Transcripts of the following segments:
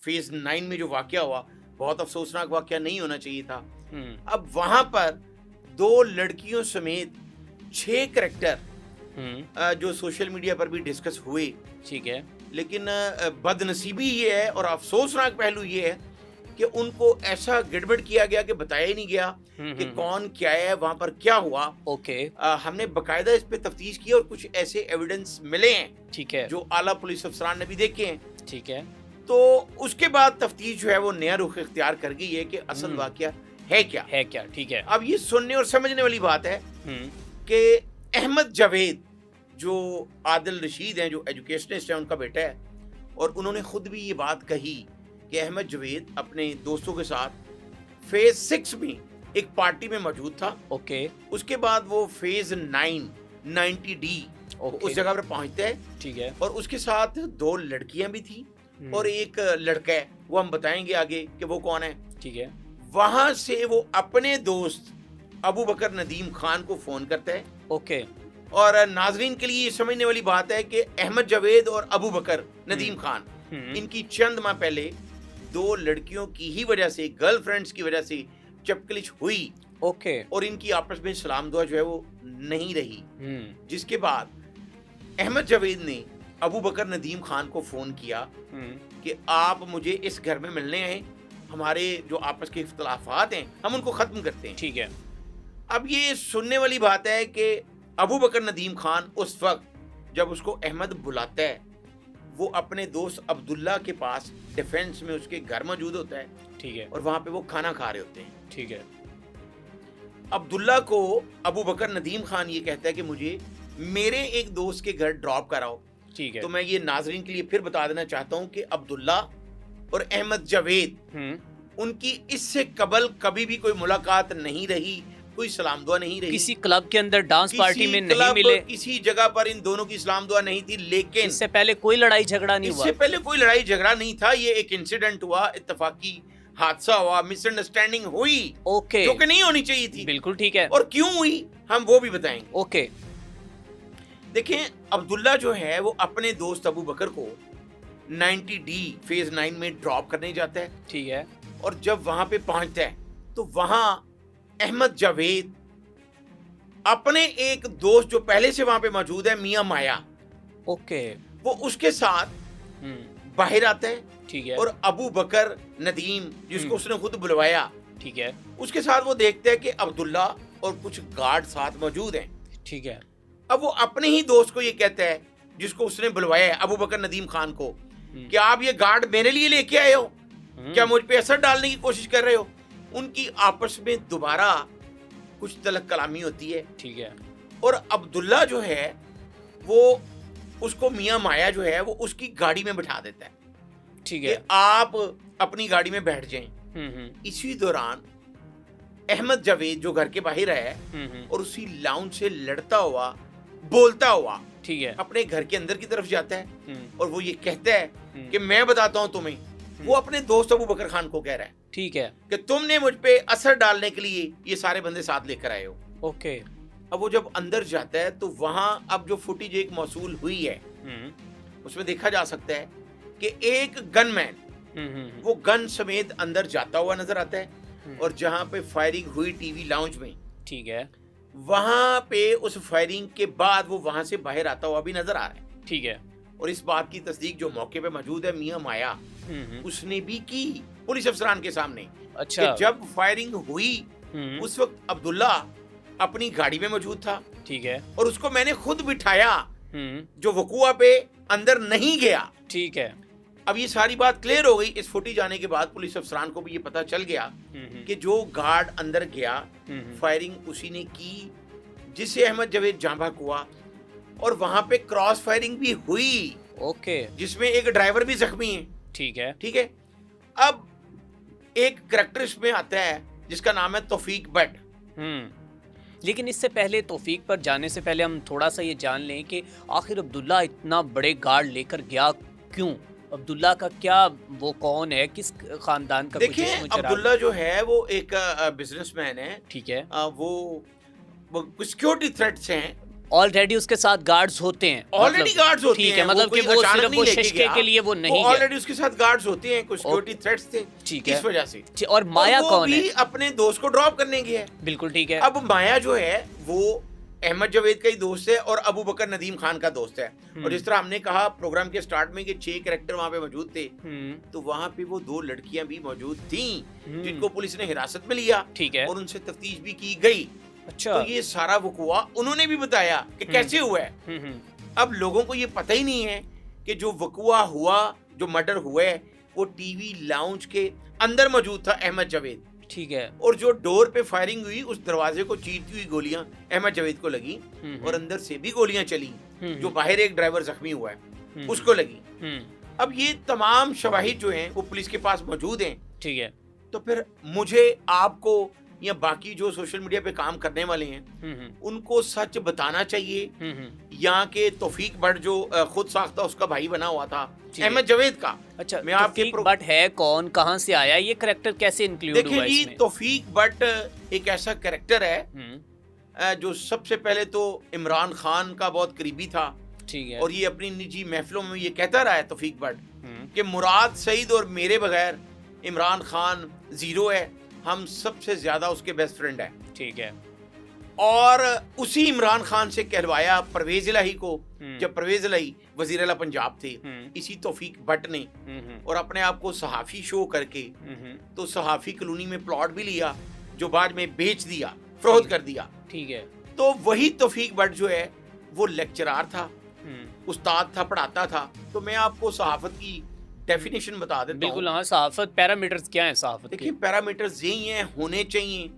Phase 9 में जो वाकया हुआ बहुत अफसोसनाक वाकया नहीं होना चाहिए था। हम्म, अब वहां पर 2 लड़कियों समेत 6 करैक्टर जो सोशल मीडिया पर भी डिस्कस हुए, ठीक है। लेकिन बदनसीबी ये है और अफसोसनाक पहलू ये है कि उनको ऐसा गड़बड़ किया गया कि बताया ही नहीं गया कि कौन क्या है, वहां पर क्या हुआ। ओके, हमने बकायदा इस पे तफ्तीश की और कुछ ऐसे एविडेंस मिले हैं ठीक है, जो आला पुलिस अफसरान ने भी देखे हैं। ठीक है। तो उसके बाद तफ्तीश जो है वो नया रुख इख्तियार कर गई है कि असल वाकया है क्या। है क्या, ठीक है। अब ये सुनने और समझने वाली बात है हम्म, कि अहमद जावेद जो आदिल रशीद हैं, जो एजुकेशनिस्ट हैं, उनका बेटा है, और उन्होंने खुद भी ये बात कही कि अहमद जावेद अपने दोस्तों के साथ फेज 6 में एक पार्टी में मौजूद था। ओके, उसके बाद वो फेज 9 90D ओके, उस जगह पर पहुंचता है ठीक है। और उसके साथ 2 लड़कियां भी थी और एक लड़का है, वो हम बताएंगे आगे कि वो कौन है। ठीक है। वहां से वो अपने दोस्त अबू बकर नदीम खान को फोन करता है। ओके, और नाजरीन के लिए ये समझने वाली बात है कि अहमद जावेद और अबू बकर नदीम खान, इनकी चंद माह पहले 2 लड़कियों की ही वजह से, गर्लफ्रेंड्स की वजह से चपकलिश हुई ओके, और इनकी आपस में सलाम दुआ जो है वो नहीं रही। जिसके बाद अहमद जावेद ने अबू बकर नदीम खान को फोन किया कि आप मुझे इस घर में मिलने आए, हमारे जो आपस के इख्तलाफात हैं हम उनको खत्म करते हैं। ठीक है। अब ये सुनने वाली बात है कि अबू बकर नदीम खान उस वक्त जब उसको अहमद बुलाता है, वो अपने दोस्त अब्दुल्ला के पास डिफेंस में उसके घर मौजूद होता है। ठीक है। और वहां पे वो खाना खा रहे होते हैं। ठीक है। अब्दुल्ला को अबू बकर नदीम खान ये कहता है कि मुझे मेरे एक दोस्त के घर ड्रॉप कराओ। ठीक है। तो मैं ये नाजरीन के लिए फिर बता देना चाहता हूँ कि अब्दुल्ला और अहमद जावेद, उनकी इससे कबल कभी भी कोई मुलाकात नहीं रही, कोई सलाम दुआ नहीं रही, किसी क्लब के अंदर डांस पार्टी में नहीं क्लब, मिले, किसी जगह पर इन दोनों की सलाम दुआ नहीं थी। लेकिन इससे पहले कोई लड़ाई झगड़ा नहीं हुआ। इससे पहले कोई लड़ाई झगड़ा नहीं था। ये एक इंसिडेंट हुआ, इत्तफाकी हादसा हुआ, मिसअंडरस्टैंडिंग हुई, ओके, जो कि नहीं होनी चाहिए थी। बिल्कुल ठीक है। और क्यों हुई हम वो भी बताएंगे। ओके, देखें, अब्दुल्ला जो है वो अपने दोस्त अबू बकर को 90D फेज 9 में ड्रॉप करने जाता है। ठीक है। और जब वहां पे पहुंचता है तो वहां अहमद जावेद अपने एक दोस्त जो पहले से वहां पे मौजूद है, मियां माया, ओके, वो उसके साथ बाहर आता है। ठीक है। और अबू बकर नदीम, जिसको उसने खुद बुलवाया, ठीक है। उसके साथ वो देखते हैं कि अब्दुल्ला और कुछ गार्ड साथ मौजूद हैं। ठीक है। अब वो अपने ही दोस्त को ये कहता है, जिसको उसने बुलवाया है, अबू बकर नदीम खान को, कि आप ये गार्ड मेरे लिए लेके आए हो, क्या मुझ पे असर डालने की कोशिश कर रहे हो। उनकी आपस में दोबारा कुछ तलक कलामी होती है। ठीक है। और अब्दुल्ला जो है वो उसको मियां माया जो है वो उसकी गाड़ी में बिठा देता है। ठीक कि है। आप अपनी गाड़ी में बैठ जाएं। इसी दौरान अहमद जावेद जो घर के बाहर है और उसी लाउंज से लड़ता हुआ, बोलता हुआ, ठीक है, अपने घर के अंदर की तरफ जाता है और वो ये कहता है कि मैं बताता हूं तुम्हें। वो अपने दोस्त अबू बकर खान को कह रहा है, ठीक है, कि तुमने मुझ पे असर डालने के लिए ये सारे बंदे साथ लेकर आए हो। ओके। अब वो जब अंदर जाता है तो वहां अब जो फुटेज एक मौसूल हुई है उसमें देखा जा सकता है कि एक गनमैन वो गन समेत अंदर जाता हुआ नजर आता है और जहां पे फायरिंग हुई टीवी लाउंज में, ठीक है, वहां पे उस फायरिंग के बाद वो वहां से बाहर आता हुआ भी नजर आ रहा है। ठीक है। और इस बात की तस्दीक जो मौके पे मौजूद है मियां माया, उसने भी की पुलिस अफसरान के सामने। अच्छा। कि जब फायरिंग हुई उस वक्त अब्दुल्ला अपनी गाड़ी में मौजूद था। ठीक है। और उसको मैंने खुद बिठाया, जो वकुआ पे अंदर नहीं गया। ठीक है। अब ये सारी बात क्लियर हो गई। इस फुटेज आने के बाद पुलिस अफसरान को भी ये पता चल गया कि जो गार्ड अंदर गया, फायरिंग उसी ने की जिससे अहमद जावेद जाँ बहक हुआ। और वहां पे क्रॉस फायरिंग भी हुई, ओके, जिसमें एक ड्राइवर भी जख्मी है। ठीक है। ठीक है। अब एक करैक्टर इसमें आता है जिसका नाम है तौफीक बट। लेकिन इससे पहले तौफीक पर जाने से पहले हम थोड़ा सा ये जान लें कि आखिर अब्दुल्ला इतना बड़े गार्ड लेकर गया क्यों? अब्दुल्ला का क्या, वो कौन है, किस खानदान का? देखिए, अब्दुल्ला जो है वो एक बिजनेसमैन है। ठीक है। वो सिक्योरिटी थ्रेट्स हैं ऑलरेडी उसके साथ गार्ड्स होते हैं, ऑलरेडी गार्ड्स होते हैं, ठीक है, मतलब कि वो सिर्फ वो शिश्के के लिए वो नहीं गया, ऑलरेडी उसके साथ गार्ड्स होते हैं, कुछ सिक्योरिटी थ्रेट्स थे, ठीक है, इस वजह से। और माया कौन है? वो भी अपने दोस्त को ड्रॉप करने गया है, बिल्कुल ठीक है। अब माया जो है वो अहमद जावेद का ही दोस्त है और अबू बकर नदीम खान का दोस्त है। और जिस तरह हमने कहा प्रोग्राम के स्टार्ट में कि 6 कैरेक्टर वहां पे मौजूद थे, तो वहां पे वो 2 लड़कियां भी मौजूद थी जिनको पुलिस ने हिरासत में लिया, ठीक है, और उनसे तफ्तीश भी की गई। अच्छा, तो ये सारा वकुआ उन्होंने भी बताया कि कैसे हुआ है। अब लोगों को ये पता ही नहीं है कि जो वकुआ हुआ, जो मर्डर हुआ है, वो टीवी लाउंज के अंदर मौजूद था अहमद जावेद, ठीक है, और जो डोर पे फायरिंग हुई उस दरवाजे को चीरती हुई गोलियां अहमद जावेद को लगी, और अंदर से भी गोलियां चली, जो बाहर एक ड्राइवर जख्मी हुआ है उसको लगी। अब ये तमाम शवाहिद जो हैं वो पुलिस के पास मौजूद हैं, ठीक है। तो फिर मुझे, आपको या बाकी जो सोशल मीडिया पे काम करने वाले हैं उनको सच बताना चाहिए, यहाँ के तौफीक भट्ट जो खुद साख्ता उसका भाई बना हुआ था अहमद जावेद का। अच्छा, मैं तौफीक भट्ट है कौन, कहाँ से आया, ये कैरेक्टर कैसे इंक्लूड हुआ इसमें? देखिए जी, तौफीक भट्ट एक ऐसा कैरेक्टर है जो सबसे पहले तो इमरान खान का बहुत करीबी था, ठीक है, और ये अपनी निजी महफिलों में ये कहता रहा है तौफीक भट्ट कि मुराद सईद और मेरे बगैर इमरान खान जीरो है, हम सबसे ज्यादा उसके बेस्ट फ्रेंड है, ठीक है। और उसी इमरान खान से कहलवाया परवेज इलाही को, जब परवेज इलाही वजीर आला पंजाब थे, इसी तौफीक भट्ट ने, और अपने आप को सहाफी शो करके तो सहाफी कॉलोनी में प्लॉट भी लिया जो बाद में बेच दिया, फरोख्त कर दिया, ठीक है। तो वही तौफीक भट्ट जो है वो लेक्चरार था, उस्ताद था, पढ़ाता था। तो मैं आपको सहाफत की डेफिनेशन बता देता हूं। बिल्कुल, हाँ, सहाफत पैरामीटर्स क्या है सहाफत के? देखिए, पैरामीटर्स यही हैं, होने चाहिए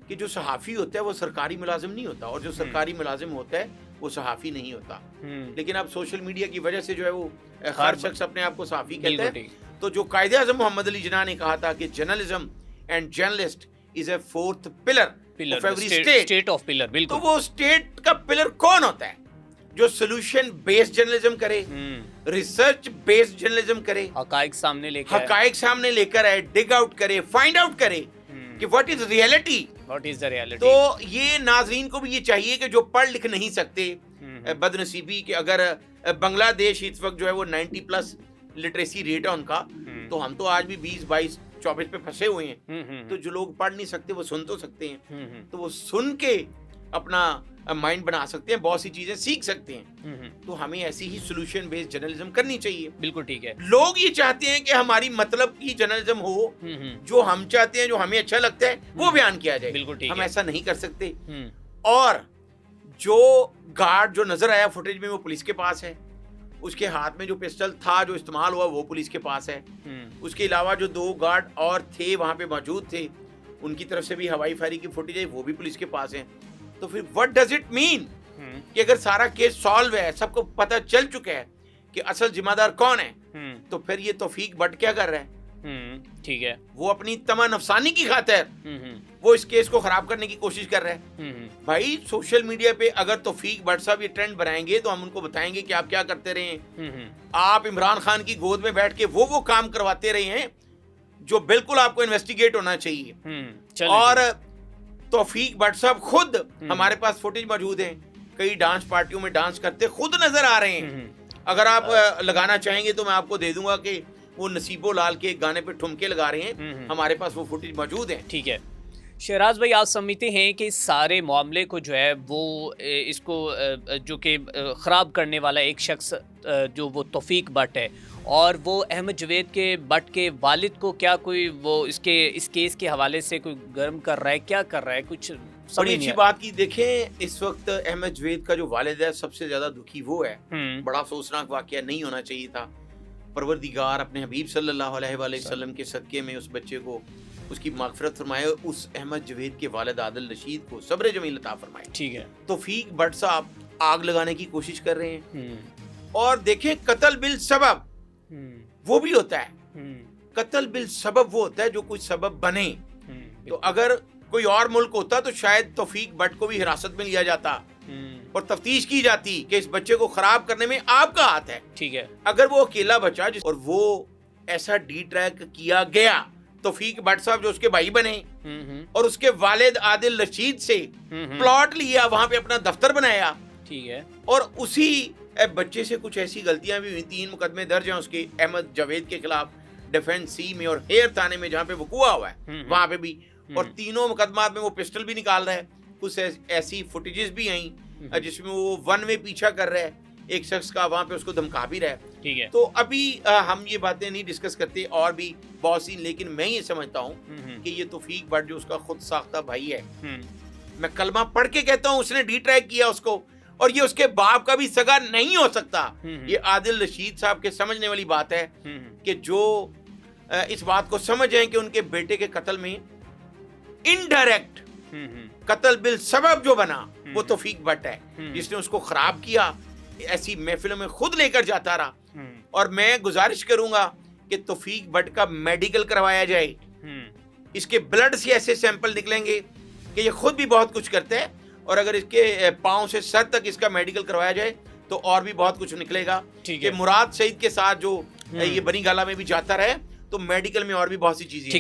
कि जो सहाफ़ी होता है वो सरकारी मुलाजिम नहीं होता, और जो सरकारी मुलाजिम होता है वो सहाफ़ी नहीं होता। लेकिन अब सोशल मीडिया की वजह से जो है वो हर शख्स अपने आप को सहाफ़ी कहता है। तो जो कायदे आज़म मोहम्मद अली जिन्ना ने कहा था कि journalism and journalist is a fourth pillar of every state of pillar, बिल्कुल। तो वो स्टेट का पिलर कौन होता है? जो सोल्यूशन बेस्ड जर्नलिज्म करे, रिसर्च बेस्ड जर्नलिज्म करे, हकाइक सामने लेकर आए, डिग आउट करे, फाइंड आउट करे कि व्हाट इज रियलिटी। तो ये नाजरीन को भी ये चाहिए कि जो पढ़ लिख नहीं सकते, बदनसीबी कि अगर बांग्लादेश इस वक्त जो है वो 90+ लिटरेसी रेट है उनका, तो हम तो आज भी 20, 22, 24 पे फंसे हुए हैं। तो जो लोग पढ़ नहीं सकते वो सुन तो सकते हैं, तो वो सुन के अपना माइंड बना सकते हैं, बहुत सी चीजें सीख सकते हैं। तो हमें ऐसी ही सोल्यूशन बेस्ड जर्नलिज्म करनी चाहिए। बिल्कुल ठीक है। लोग ये चाहते हैं कि हमारी मतलब की जर्नलिज्म हो, जो हम चाहते हैं, जो हमें अच्छा लगता है वो बयान किया जाए। बिल्कुल ठीक हम है। ऐसा नहीं कर सकते। और जो गार्ड जो नजर आया फुटेज में वो पुलिस के पास है, उसके हाथ में जो पिस्टल था जो इस्तेमाल हुआ वो पुलिस के पास है। उसके अलावा जो 2 गार्ड और थे वहां पे मौजूद थे, उनकी तरफ से भी हवाई फायरिंग की फुटेज है, वो भी पुलिस के पास है। तो फिर व्हाट डज इट मीन कि अगर सारा केस सॉल्व है, सबको पता चल चुका है कि असल जिम्मेदार कौन है, तो फिर ये तौफीक भट्ट क्या कर रहा है? ठीक है, वो अपनी तमन अफसानी की खातिर वो इस केस को खराब करने की कोशिश कर रहे हैं। भाई सोशल मीडिया पे अगर तौफीक भट्ट साहब ये ट्रेंड बनाएंगे तो हम उनको बताएंगे कि आप क्या करते रहे हैं। आप इमरान खान की गोद में बैठ के वो काम करवाते रहे हैं जो बिल्कुल आपको इन्वेस्टिगेट होना चाहिए। और तौफीक भट्ट साहब खुद, हमारे पास फुटेज मौजूद है, कई डांस पार्टियों में डांस करते खुद नजर आ रहे हैं। अगर आप लगाना चाहेंगे तो मैं आपको दे दूंगा कि वो नसीबो लाल के गाने पे ठुमके लगा रहे हैं, हमारे पास वो फुटेज मौजूद है। ठीक है शहराज भाई, आप समझते हैं कि इस सारे मामले को जो है वो इसको जो कि ख़राब करने वाला एक शख्स जो वो तौफीक भट्ट है, और वो अहमद जावेद के भट्ट के वालिद को क्या कोई वो इस केस के हवाले से कोई गर्म कर रहा है, क्या कर रहा है? कुछ बड़ी अच्छी बात की। देखें, इस वक्त अहमद जावेद का जो वालिद है सबसे ज्यादा दुखी वो है। बड़ा अफसोसनाक वाकया, नहीं होना चाहिए था। परवरदिगार अपने हबीब सल्लल्लाहु अलैहि वसल्लम के सदके में उस बच्चे को उसकी मागफिरत फरमाए, उस अहमद जावेद के वालिद आदिल रशीद को सब्र जमील अता फरमाए। ठीक है। तौफीक भट्ट साहब आग लगाने की कोशिश कर रहे हैं। और देखें, कत्ल बिल सबब वो भी होता है। कत्ल बिल सबब वो होता है जो कुछ सबब बने। तो अगर कोई और मुल्क होता तो शायद तौफीक भट्ट को भी हिरासत में लिया जाता और तफ्तीश की जाती कि इस बच्चे को खराब करने में आपका हाथ है। ठीक है। अगर वो अकेला बचा और वो ऐसा डी ट्रैक किया गया, तौफीक भट्ट साहब जो उसके भाई बने और उसके वालिद आदिल रशीद से प्लॉट लिया, वहां पे अपना दफ्तर बनाया। ठीक है। और उसी बच्चे से कुछ ऐसी गलतियां भी हुई, 3 मुकदमे दर्ज हैं उसके अहमद जावेद के खिलाफ डिफेंस सी में और हेयर थाने में जहाँ पे वकूआ हुआ है वहां पे भी, और तीनों मुकदमात में वो पिस्टल भी निकाल रहा है। कुछ ऐसी फुटेजेस भी आई जिसमें वो वन वे पीछा कर रहा है एक शख्स का, वहां पे उसको धमका भी रहा है। ठीक है। तो अभी हम ये बातें नहीं डिस्कस करते, और भी बहुत सी, लेकिन मैं ये समझता हूँ कि ये तौफीक भट्ट जो उसका खुद साख्ता भाई है, मैं कलमा पढ़ के कहता हूँ उसने डिट्रैक किया उसको, और ये उसके बाप का भी सगा नहीं हो सकता। ये आदिल रशीद साहब के समझने वाली बात है कि जो इस बात को समझें कि उनके बेटे के कत्ल में इनडायरेक्ट कत्ल बिल सबब जो बना वो तौफीक भट्ट है, जिसने उसको खराब किया, ऐसी महफिलों में खुद लेकर जाता रहा। और मैं गुजारिश करूंगा कि तौफीक भट्ट का मेडिकल करवाया जाए, इसके ब्लड से ऐसे सैंपल निकलेंगे कि ये खुद भी बहुत कुछ करता है, और अगर इसके पांव से सर तक इसका मेडिकल करवाया जाए तो और भी बहुत कुछ निकलेगा कि मुराद सईद के साथ जो ये बनी गाला में भी जाता रहे, तो मेडिकल में और भी बहुत सी चीजें।